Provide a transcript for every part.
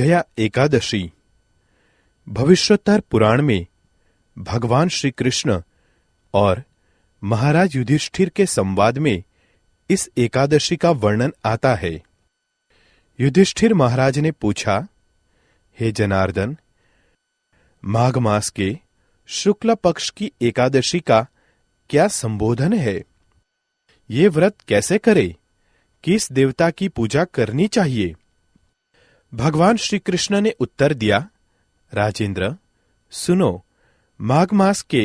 जया एकादशी। भविष्योत्तर पुराण में भगवान श्री कृष्ण और महाराज युधिष्ठिर के संवाद में इस एकादशी का वर्णन आता है। युधिष्ठिर महाराज ने पूछा, हे जनार्दन, माघ मास के शुक्ल पक्ष की एकादशी का क्या संबोधन है? ये व्रत कैसे करे? किस देवता की पूजा करनी चाहिए? भगवान श्री कृष्ण ने उत्तर दिया, राजेंद्र, सुनो, माघ मास के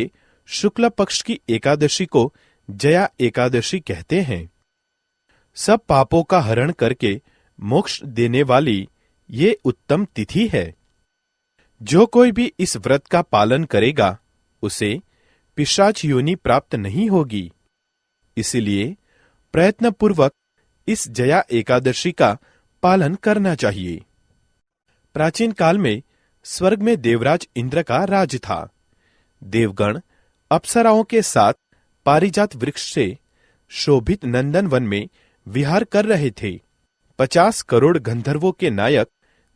शुक्ल पक्ष की एकादशी को जया एकादशी कहते हैं। सब पापों का हरण करके मोक्ष देने वाली ये उत्तम तिथि है। जो कोई भी इस व्रत का पालन करेगा उसे पिशाच योनि प्राप्त नहीं होगी। इसलिए प्रयत्नपूर्वक इस जया एकादशी का पालन करना चाहिए। प्राचीन काल में स्वर्ग में देवराज इंद्र का राज था। देवगण अप्सराओं के साथ पारिजात वृक्ष से शोभित नंदन वन में विहार कर रहे थे। 50 करोड़ गंधर्वों के नायक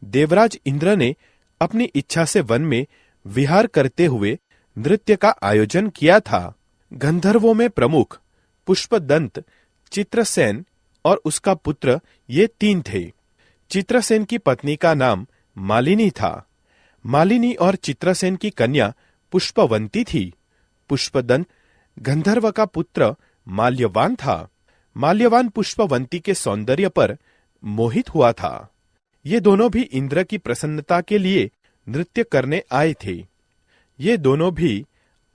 देवराज इंद्र ने अपनी इच्छा से वन में विहार करते हुए नृत्य का आयोजन किया था। गंधर्वों में प्रमुख पुष्पदंत, चित्रसेन और उसका पुत्र ये 3 थे। चित्रसेन की पत्नी का नाम मालिनी था। मालिनी और चित्रसेन की कन्या पुष्पवंती थी। पुष्पदंत गंधर्व का पुत्र माल्यवान था। माल्यवान पुष्पवंती के सौंदर्य पर मोहित हुआ था। ये दोनों भी इंद्र की प्रसन्नता के लिए नृत्य करने आए थे। ये दोनों भी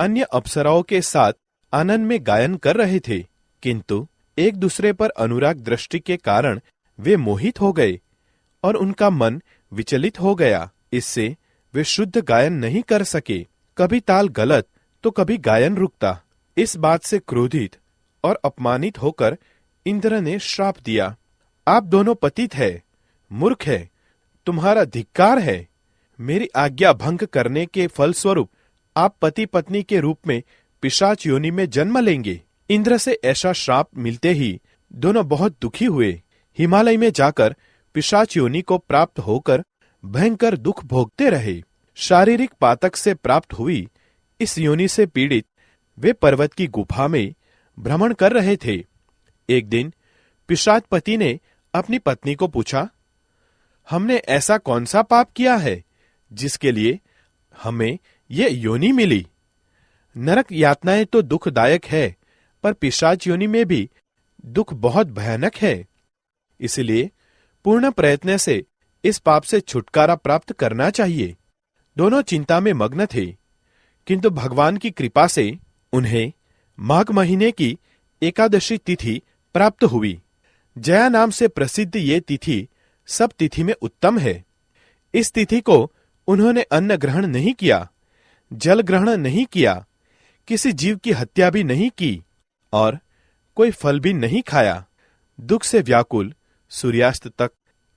अन्य अप्सराओं के साथ आनंद में गायन कर रहे थे, किंतु एक दूसरे पर अनुराग दृष्टि के कारण वे मोहित हो गए और उनका मन विचलित हो गया। इससे वे शुद्ध गायन नहीं कर सके। कभी ताल गलत तो कभी गायन रुकता। इस बात से क्रोधित और अपमानित होकर इंद्र ने श्राप दिया, आप दोनों पतित है, मूर्ख है, तुम्हारा धिक्कार है। मेरी आज्ञा भंग करने के फलस्वरूप आप पति पत्नी के रूप में पिशाच योनि में जन्म लेंगे। इंद्र से ऐसा श्राप मिलते ही दोनों बहुत दुखी हुए। हिमालय में जाकर पिशाच योनि को प्राप्त होकर भयंकर दुख भोगते रहे। शारीरिक पातक से प्राप्त हुई इस योनि से पीड़ित वे पर्वत की गुफा में भ्रमण कर रहे थे। एक दिन पिशाच पति ने अपनी पत्नी को पूछा, हमने ऐसा कौन सा पाप किया है जिसके लिए हमें ये योनि मिली? नरक यातनाएं तो दुखदायक है, पर पिशाच योनि में भी दुख बहुत भयानक है। इसलिए पूर्ण प्रयत्न से इस पाप से छुटकारा प्राप्त करना चाहिए। दोनों चिंता में मग्न थे, किंतु भगवान की कृपा से उन्हें माघ महीने की एकादशी तिथि प्राप्त हुई। जया नाम से प्रसिद्ध ये तिथि सब तिथि में उत्तम है। इस तिथि को उन्होंने अन्न ग्रहण नहीं किया, जल ग्रहण नहीं किया, किसी जीव की हत्या भी नहीं की और कोई फल भी नहीं खाया। दुख से व्याकुल सूर्यास्त तक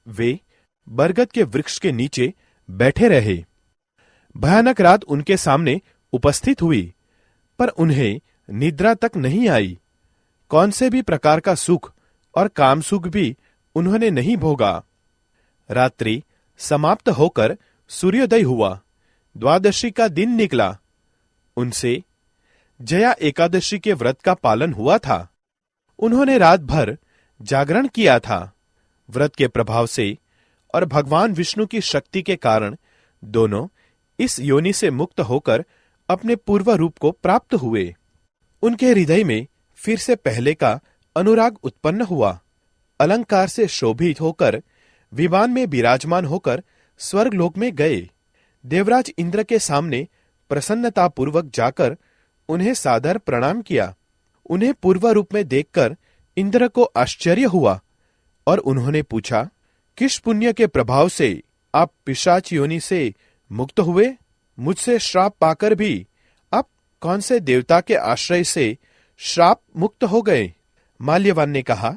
वे बरगद के वृक्ष के नीचे बैठे रहे। भयानक रात उनके सामने उपस्थित हुई, पर उन्हें निद्रा तक नहीं आई। कौन से भी प्रकार का सुख और काम सुख भी उन्होंने नहीं भोगा। रात्रि समाप्त होकर सूर्योदय हुआ। द्वादशी का दिन निकला। उनसे जया एकादशी के व्रत का पालन हुआ था। उन्होंने रात भर जागरण किया था। व्रत के प्रभाव से और भगवान विष्णु की शक्ति के कारण दोनों इस योनि से मुक्त होकर अपने पूर्व रूप को प्राप्त हुए। उनके हृदय में फिर से पहले का अनुराग उत्पन्न हुआ। अलंकार से शोभित होकर विमान में विराजमान होकर स्वर्गलोक में गए। देवराज इंद्र के सामने प्रसन्नतापूर्वक जाकर उन्हें सादर प्रणाम किया। उन्हें पूर्व रूप में देखकर इंद्र को आश्चर्य हुआ और उन्होंने पूछा, किस पुण्य के प्रभाव से आप पिशाच योनि से मुक्त हुए? मुझसे श्राप पाकर भी आप कौन से देवता के आश्रय से श्राप मुक्त हो गए? माल्यवान ने कहा,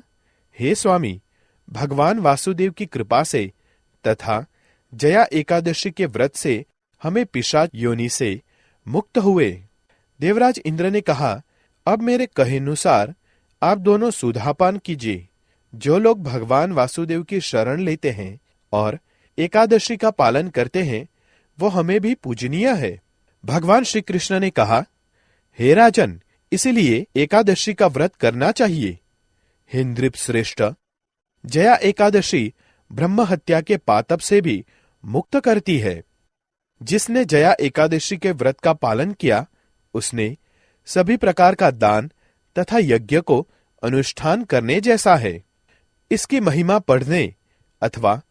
हे स्वामी, भगवान वासुदेव की कृपा से तथा जया एकादशी के व्रत से हमें पिशाच योनि से मुक्त हुए। देवराज इंद्र ने कहा, अब मेरे कहेनुसार आप दोनों सुधापान कीजिए। जो लोग भगवान वासुदेव की शरण लेते हैं और एकादशी का पालन करते हैं वो हमें भी पूजनीय है। भगवान श्री कृष्ण ने कहा, हे राजन, इसीलिए एकादशी का व्रत करना चाहिए। हे नृप श्रेष्ठ, जया एकादशी ब्रह्म हत्या के पातक से भी मुक्त करती है। जिसने जया एकादशी के व्रत का पालन किया, उसने सभी प्रकार का दान तथा यज्ञ को अनुष्ठान करने जैसा है। इसकी महिमा पढ़ने अथवा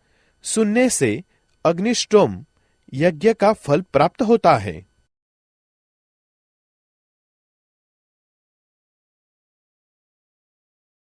सुनने से अग्निष्टोम यज्ञ का फल प्राप्त होता है।